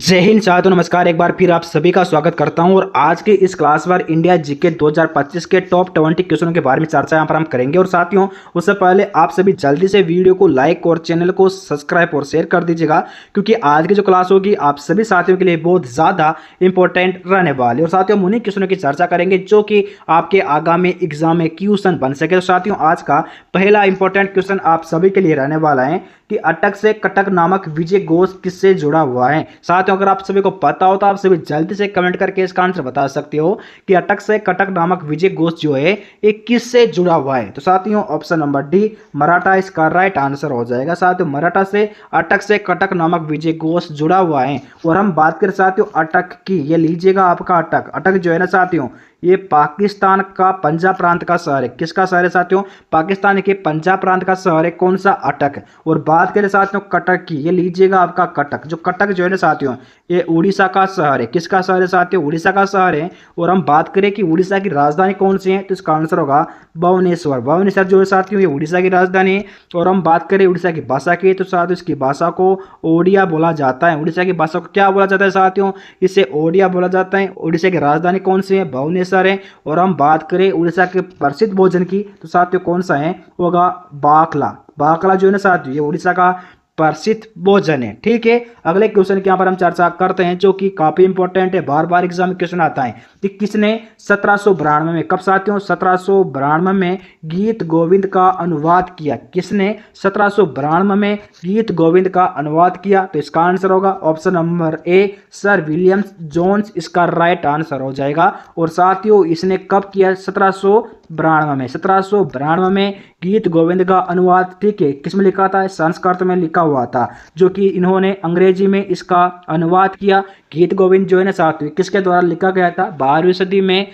जय हिंद साथियों, नमस्कार। एक बार फिर आप सभी का स्वागत करता हूं और आज के इस क्लास पर इंडिया जीके 2025 के टॉप 20 क्वेश्चनों के बारे में चर्चा यहां पर हम करेंगे। और साथियों, उससे पहले आप सभी जल्दी से वीडियो को लाइक और चैनल को सब्सक्राइब और शेयर कर दीजिएगा, क्योंकि आज की जो क्लास होगी आप सभी साथियों के लिए बहुत ज़्यादा इंपॉर्टेंट रहने वाली है। और साथियों, हम उन्हीं क्वेश्चनों की चर्चा करेंगे जो कि आपके आगामी एग्जाम में क्वेश्चन बन सके। तो साथियों, आज का पहला इंपॉर्टेंट क्वेश्चन आप सभी के लिए रहने वाला है कि अटक से कटक नामक विजय घोष किससे जुड़ा हुआ है। साथियों, अगर आप सभी को पता हो तो आप सभी जल्दी से कमेंट करके इसका आंसर बता सकते हो कि अटक से कटक नामक विजय घोष जो है ये किससे जुड़ा हुआ है। तो साथियों, ऑप्शन नंबर डी मराठा इसका राइट आंसर हो जाएगा। साथियों, मराठा से अटक से कटक नामक विजय घोष जुड़ा हुआ है। और हम बात करें साथियों अटक की, ये लीजिएगा आपका अटक। अटक जो है ना साथियों, ये पाकिस्तान का पंजाब प्रांत का शहर है। किसका शहर है साथियों? पाकिस्तान के पंजाब प्रांत का शहर है कौन सा? अटक। और बात करें साथियों कटक की, ये लीजिएगा आपका कटक। जो कटक जो है ना साथियों, ये उड़ीसा का शहर है। किसका शहर है साथियों? उड़ीसा का शहर है। और हम बात करें कि उड़ीसा की राजधानी कौन सी है, तो इसका आंसर होगा भुवनेश्वर। भुवनेश्वर जो है साथियों, ये उड़ीसा की राजधानी है। और हम बात करें उड़ीसा की भाषा की, तो साथियों इसकी भाषा को ओडिया बोला जाता है। उड़ीसा की भाषा को क्या बोला जाता है साथियों? इसे ओडिया बोला जाता है। उड़ीसा की राजधानी कौन सी है? भुवनेश्वर है। और हम बात करें उड़ीसा के प्रसिद्ध भोजन की, तो साथियों कौन सा है? होगा बाकला। बाकला जो है ना साथियों, ये उड़ीसा का प्रसिद्ध भोजन है। ठीक है, अगले क्वेश्चन के यहाँ पर हम चर्चा करते हैं जो कि काफी इंपॉर्टेंट है, बार बार एग्जाम में क्वेश्चन आता है कि किसने 1792 में, कब साथियों? 1792 में गीत गोविंद का अनुवाद किया। किसने 1792 में गीत गोविंद का अनुवाद किया? तो इसका आंसर होगा option number A Sir William Jones, इसका राइट आंसर हो जाएगा। और साथियों, इसने कब किया? 1792 में। 1792 में गीत गोविंद का अनुवाद, ठीक है, किस में लिखा था? संस्कृत में लिखा हुआ था, जो कि इन्होंने अंग्रेजी में इसका अनुवाद किया। गीत गोविंद जो है ना साथियों, किसके द्वारा लिखा गया था? 12वीं सदी में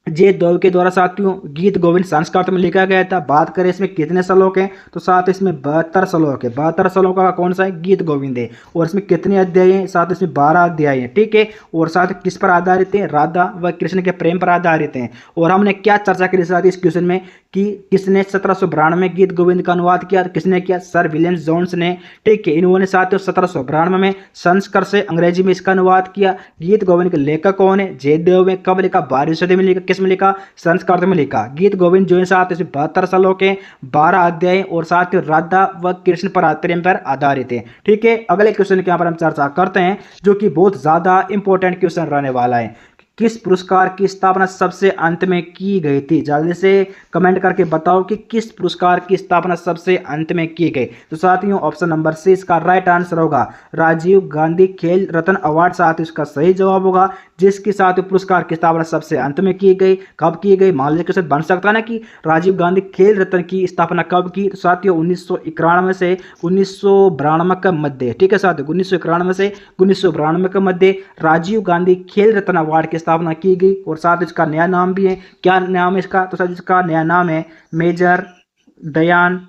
जयदेव के द्वारा साथियों गीत गोविंद संस्कृत में लिखा गया था। बात करें इसमें कितने श्लोक हैं, तो साथ इसमें 72 श्लोक है। 72 श्लोक का कौन सा है? गीत गोविंद है। और इसमें कितने अध्याय हैं? साथ इसमें 12 अध्याय हैं। ठीक है, और साथ किस पर आधारित है? राधा व कृष्ण के प्रेम पर आधारित हैं। और हमने क्या चर्चा करी साथ इस क्वेश्चन में कि किसने 1792 में गीत गोविंद का अनुवाद किया? तो किसने किया? सर विलियम जोन्स ने। ठीक है, इन्होंने साथियों 1792 में संस्कृत से अंग्रेजी में इसका अनुवाद किया। गीत गोविंद के लेखक कौन है? जयदेव। में कब लिखा? 12वीं सदी में लिखा। किस में लिखा? संस्कृत में लिखा। गीत गोविंद जो है साथ इसमें 72 श्लोक है, 12 अध्याय और साथ ही राधा व कृष्ण पर प्रेम पर आधारित है। ठीक है, अगले क्वेश्चन के यहाँ पर हम चर्चा करते हैं जो कि बहुत ज्यादा इंपॉर्टेंट क्वेश्चन रहने वाला है। किस पुरस्कार की स्थापना सबसे अंत में की गई थी? जल्दी से कमेंट करके बताओ कि किस पुरस्कार की स्थापना सबसे अंत में की गई। तो साथियों, ऑप्शन नंबर सी इसका राइट आंसर होगा राजीव गांधी खेल रत्न अवार्ड। साथ इसका सही जवाब होगा, जिसके साथ पुरस्कार की स्थापना सबसे अंत में की गई। कब की गई? मान लीजिए क्वेश्चन बन सकता है ना कि राजीव गांधी खेल रत्न की स्थापना कब की? तो साथियों 1991 से 1992 के मध्य। ठीक है साथियों, 1991 से 1992 के मध्य राजीव गांधी खेल रत्न अवार्ड की स्थापना की गई। और साथ इसका नया नाम भी है। क्या नाम है इसका? तो साथ इसका नया नाम है मेजर ध्यान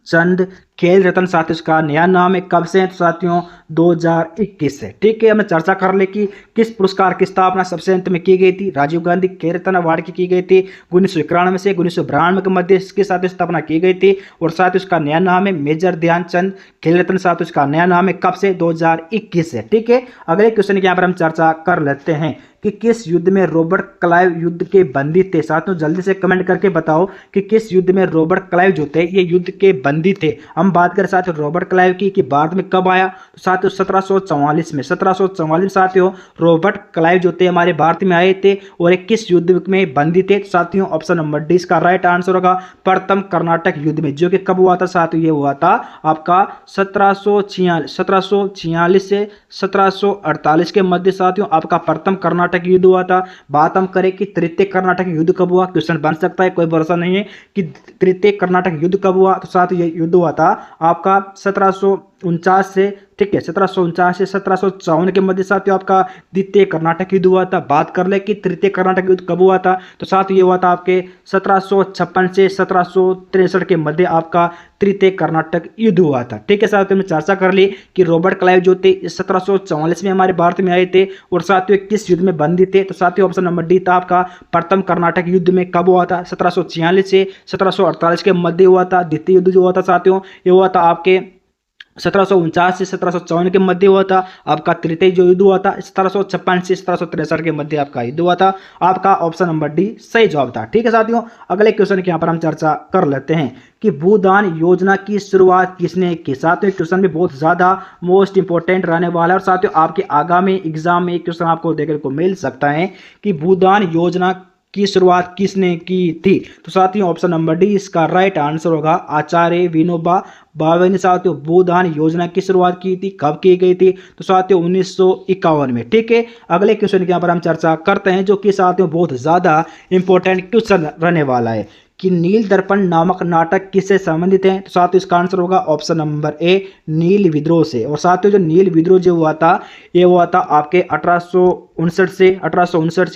चंद खेल रत्न। साथ इसका नया नाम है। कब से है? तो साथियों 2021 से। ठीक है, हमने चर्चा कर ली कि किस पुरस्कार की स्थापना सबसे अंत में की गई थी। राजीव गांधी खेल रत्न अवार्ड की गई थी 1991 से 1992 के मध्य इसके साथ स्थापना की गई थी। और साथ इसका नया नाम है मेजर ध्यानचंद खेल रत्न। साथ इसका नया नाम है कब से? 2021 से। ठीक है, अगले क्वेश्चन के यहाँ पर हम चर्चा कर लेते हैं कि किस युद्ध में रॉबर्ट क्लाइव युद्ध के बंदी थे। साथियों जल्दी से कमेंट करके बताओ कि किस युद्ध में रॉबर्ट क्लाइव जो थे ये युद्ध के बंदी थे। हम बात करें साथियों रॉबर्ट क्लाइव की कि भारत में कब आया, तो साथियों 1744 में। 1744 साथियों रॉबर्ट क्लाइव जो थे हमारे भारत में आए थे। और एक किस युद्ध में बंदी थे? साथियों ऑप्शन नंबर डी इसका राइट आंसर होगा प्रथम कर्नाटक युद्ध में, जो कि कब हुआ था साथियों? ये हुआ था आपका 1746 से 1748 के मध्य साथियों आपका प्रथम कर्नाटक युद्ध हुआ था। बात हम करें कि तृतीय कर्नाटक युद्ध कब हुआ, क्वेश्चन बन सकता है, कोई भरोसा नहीं है कि तृतीय कर्नाटक युद्ध कब हुआ। तो साथ ये युद्ध हुआ था आपका 1749 से, ठीक है, 1749 से 1754 के मध्य साथियों आपका द्वितीय कर्नाटक युद्ध हुआ था। बात कर ले कि तृतीय कर्नाटक युद्ध कब हुआ था, तो साथ ये हुआ था आपके 1756 से 1763 के मध्य आपका तृतीय कर्नाटक युद्ध हुआ था। ठीक है साथियों, हमने चर्चा कर ली कि रॉबर्ट क्लाइव जो थे 1744 में हमारे भारत में आए थे। और साथियों किस युद्ध में बंदी थे, तो साथियों ऑप्शन नंबर डी था आपका प्रथम कर्नाटक युद्ध में। कब हुआ था? 1746 से 1748 के मध्य हुआ था। द्वितीय युद्ध जो हुआ था साथियों ये हुआ था आपके 1749 से 1754 के मध्य हुआ था आपका तृतीय जो युद्ध हुआ था। 1756 से 1763 के मध्य आपका युद्ध हुआ था। आपका ऑप्शन नंबर डी सही जवाब था। ठीक है साथियों, अगले क्वेश्चन की यहाँ पर हम चर्चा कर लेते हैं कि भूदान योजना की शुरुआत किसने की। साथियों क्वेश्चन भी बहुत ज्यादा मोस्ट इंपोर्टेंट रहने वाला है और साथियों आपके आगामी एग्जाम में क्वेश्चन आपको देखने को मिल सकता है कि भूदान योजना की शुरुआत किसने की थी। तो साथियों ऑप्शन नंबर डी इसका राइट आंसर होगा आचार्य विनोबा भावे ने साथियों भूदान योजना की शुरुआत की थी। कब की गई थी? तो साथियों 1951 में। ठीक है, अगले क्वेश्चन की यहाँ पर हम चर्चा करते हैं जो कि साथियों बहुत ज्यादा इंपॉर्टेंट क्वेश्चन रहने वाला है कि नील दर्पण नामक नाटक किससे संबंधित है। तो साथियों इसका आंसर होगा ऑप्शन नंबर ए नील विद्रोह से। और साथियों जो नील विद्रोह जो हुआ था ये हुआ था आपके 1859 से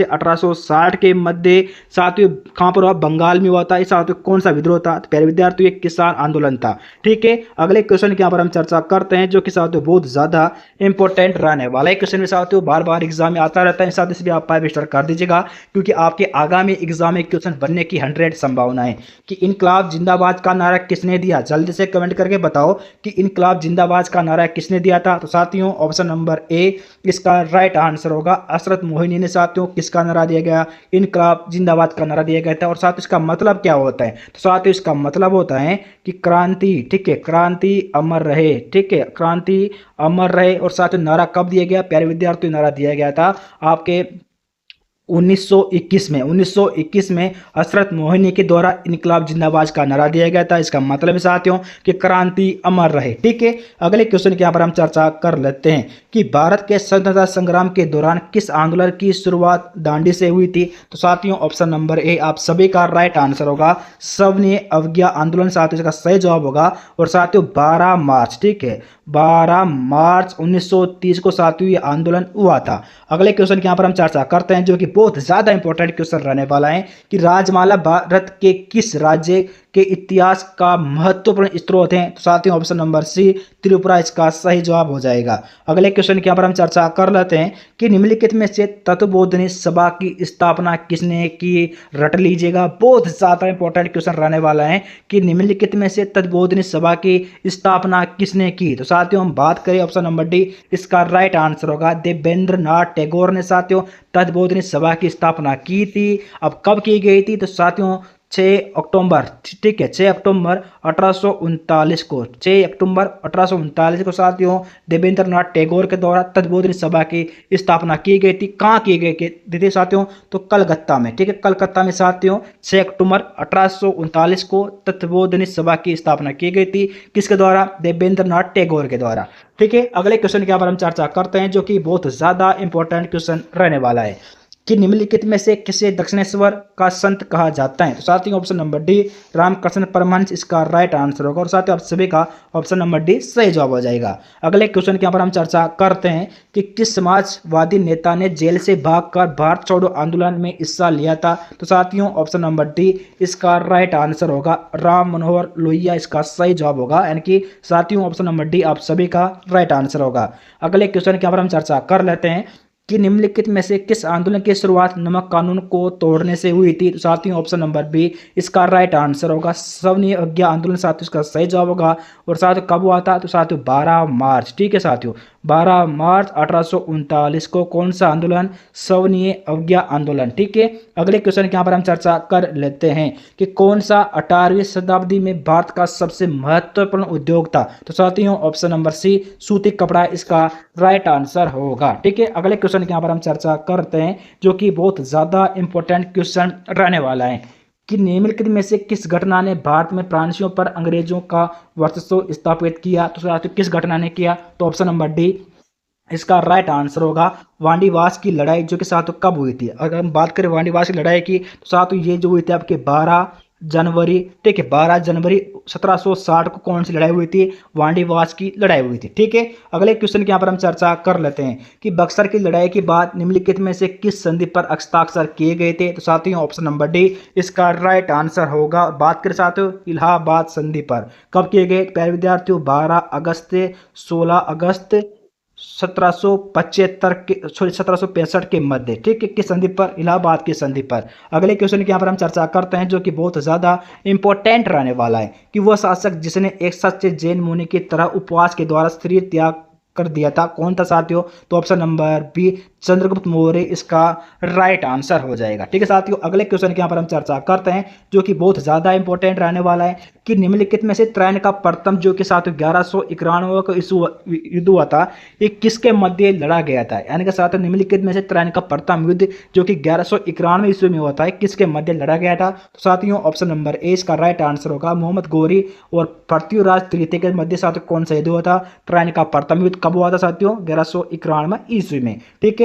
1860 के मध्य। साथियों कहां पर हुआ? बंगाल में हुआ था। इस साथियों कौन सा विद्रोह था? तो प्यारे विद्यार्थियों ये किसान आंदोलन था। ठीक है, अगले क्वेश्चन के यहाँ पर हम चर्चा करते हैं जो कि साथियों बहुत ज्यादा इंपॉर्टेंट रहने वाला है। क्वेश्चन में साथियों बार बार एग्जाम में आता रहता है, साथ इसलिए आप 5 स्टार कर दीजिएगा क्योंकि आपके आगामी एग्जाम में क्वेश्चन बनने की 100 संभावना है। कि इनकलाब जिंदाबाद का नारा किसने दिया? जल्दी से कमेंट करके बताओ कि इनकलाब जिंदाबाद का नारा किसने दिया था। तो साथियों ऑप्शन नंबर ए इसका राइट आंसर होगा हजरत मोहिनी ने। साथियों किसका नारा दिया गया? इनकलाब जिंदाबाद का नारा दिया गया था। और साथ इसका मतलब क्या होता है? तो साथियों इसका मतलब होता है कि क्रांति, ठीक है, क्रांति अमर रहे। ठीक है, क्रांति अमर रहे। और साथियों नारा कब दिया गया? प्यारे विद्यार्थियों नारा दिया गया था आपके 1921 में हजरत मोहिनी के द्वारा इनकलाब जिंदाबाद का नारा दिया गया था। इसका मतलब है साथियों कि क्रांति अमर रहे। ठीक है, अगले क्वेश्चन के यहाँ पर हम चर्चा कर लेते हैं कि भारत के स्वतंत्रता संग्राम के दौरान किस आंदोलन की शुरुआत दांडी से हुई थी। तो साथियों ऑप्शन नंबर ए आप सभी का राइट आंसर होगा सविनय अवज्ञा आंदोलन। साथियों इसका सही जवाब होगा। और साथियों 12 मार्च, ठीक है, 12 मार्च 1930 को साथियों ये आंदोलन हुआ था। अगले क्वेश्चन के यहाँ पर हम चर्चा करते हैं जो कि बहुत ज्यादा इंपॉर्टेंट क्वेश्चन रहने वाला है कि राजमाला भारत के किस राज्य के इतिहास का महत्वपूर्ण स्रोत है। तो साथियों ऑप्शन नंबर सी त्रिपुरा इसका सही जवाब हो जाएगा। अगले क्वेश्चन के यहाँ पर हम चर्चा कर लेते हैं कि निम्नलिखित में से तत्वबोधिनी सभा की स्थापना किसने की? रट लीजिएगा, बहुत ज्यादा इंपॉर्टेंट क्वेश्चन रहने वाला है कि निम्नलिखित में से तत्वबोधिनी सभा की स्थापना किसने की। तो साथियों हम बात करें ऑप्शन नंबर डी इसका राइट आंसर होगा देवेंद्र नाथ टैगोर ने साथियों तत्वबोधिनी सभा की स्थापना की थी। अब कब की गई थी? तो साथियों 6 अक्टूबर, ठीक है, 6 अक्टूबर 1839 को, 6 अक्टूबर 1839 को साथियों देवेंद्र नाथ टैगोर के द्वारा तत्वबोधिनी सभा की स्थापना की गई थी। कहाँ की गई थी साथियों? तो कलकत्ता में। ठीक है, कलकत्ता में साथियों 6 अक्टूबर 1839 को तत्वबोधिनी सभा की स्थापना की गई थी। किसके द्वारा? देवेंद्र नाथ टैगोर के द्वारा। ठीक है, अगले क्वेश्चन के ऊपर हम चर्चा करते हैं जो कि बहुत ज्यादा इंपॉर्टेंट क्वेश्चन रहने वाला है कि निम्नलिखित में से किसे दक्षिणेश्वर का संत कहा जाता है। तो साथियों option number D Ramakrishna Paramahamsa इसका राइट आंसर होगा। और साथियों आप सभी का ऑप्शन नंबर डी सही जवाब हो जाएगा। अगले क्वेश्चन के यहाँ पर हम चर्चा करते हैं कि किस समाजवादी नेता ने जेल से भागकर भारत छोड़ो आंदोलन में हिस्सा लिया था। तो साथियों ऑप्शन नंबर डी इसका राइट आंसर होगा राम मनोहर लोहिया इसका सही जवाब होगा। यानी कि साथियों ऑप्शन नंबर डी आप सभी का राइट आंसर होगा। अगले क्वेश्चन के यहाँ पर हम चर्चा कर लेते हैं कि निम्नलिखित में से किस आंदोलन की शुरुआत नमक कानून को तोड़ने से हुई थी। तो साथियों ऑप्शन नंबर बी इसका राइट आंसर होगा सविनय अवज्ञा आंदोलन। साथियों इसका सही जवाब होगा। और साथियों कब हुआ था? तो साथियों 12 मार्च। ठीक है साथियों 12 मार्च 1839 को कौन सा आंदोलन? सविनय अवज्ञा आंदोलन। ठीक है, अगले क्वेश्चन के यहाँ पर हम चर्चा कर लेते हैं कि कौन सा 18वीं शताब्दी में भारत का सबसे महत्वपूर्ण उद्योग था। तो साथियों ऑप्शन नंबर सी सूती कपड़ा इसका राइट आंसर होगा। ठीक है, अगले क्वेश्चन के यहाँ पर हम चर्चा करते हैं जो कि बहुत ज्यादा इंपॉर्टेंट क्वेश्चन रहने वाला है कि निम्नलिखित में से किस घटना ने भारत में फ्रांसीसियों पर अंग्रेजों का वर्चस्व स्थापित किया। तो साथियों किस घटना ने किया? तो ऑप्शन नंबर डी इसका राइट आंसर होगा वांडीवास की लड़ाई जो कि साथियों कब हुई थी। अगर हम बात करें वांडीवास की लड़ाई की तो साथियों ये जो हुई थी आपके 12 जनवरी, ठीक है, 12 जनवरी 1760 को कौन सी लड़ाई हुई थी? वांडीवास की लड़ाई हुई थी। ठीक है, अगले क्वेश्चन के यहाँ पर हम चर्चा कर लेते हैं कि बक्सर की लड़ाई के बाद निम्नलिखित में से किस संधि पर हस्ताक्षर किए गए थे। तो साथियों ऑप्शन नंबर डी इसका राइट आंसर होगा। बात करें साथियों इलाहाबाद संधि पर, कब किए गए? प्यारे विद्यार्थियों 12 अगस्त, 16 अगस्त 1775 के, सॉरी 1765 के मध्य, ठीक है, किस संधि पर? इलाहाबाद की संधि पर। अगले क्वेश्चन की यहाँ पर हम चर्चा करते हैं जो कि बहुत ज़्यादा इंपॉर्टेंट रहने वाला है कि वह शासक जिसने एक सच्चे जैन मुनि की तरह उपवास के द्वारा शरीर त्याग कर दिया था, कौन था साथियों? तो option number B Chandragupta Maurya इसका राइट आंसर हो जाएगा। ठीक है साथियों, अगले क्वेश्चन के यहाँ पर हम चर्चा करते हैं जो कि बहुत ज़्यादा इंपॉर्टेंट रहने वाला है कि निम्नलिखित में से त्रैन का प्रथम जो कि साथियों 1191 को युद्ध हुआ था, ये किसके मध्य लड़ा गया था? यानी कि साथियों निम्नलिखित में से त्रैन का प्रथम युद्ध जो कि 1191 ईस्वी में हुआ था, किसके मध्य लड़ा गया था? तो साथियों ऑप्शन नंबर ए इसका राइट आंसर होगा। मोहम्मद गौरी और पृथ्वीराज तृतीय के मध्य साथियों कौन सा युद्ध हुआ था? त्रैन का प्रथम युद्ध कब हुआ था साथियों? 1191 ईस्वी में। ठीक है।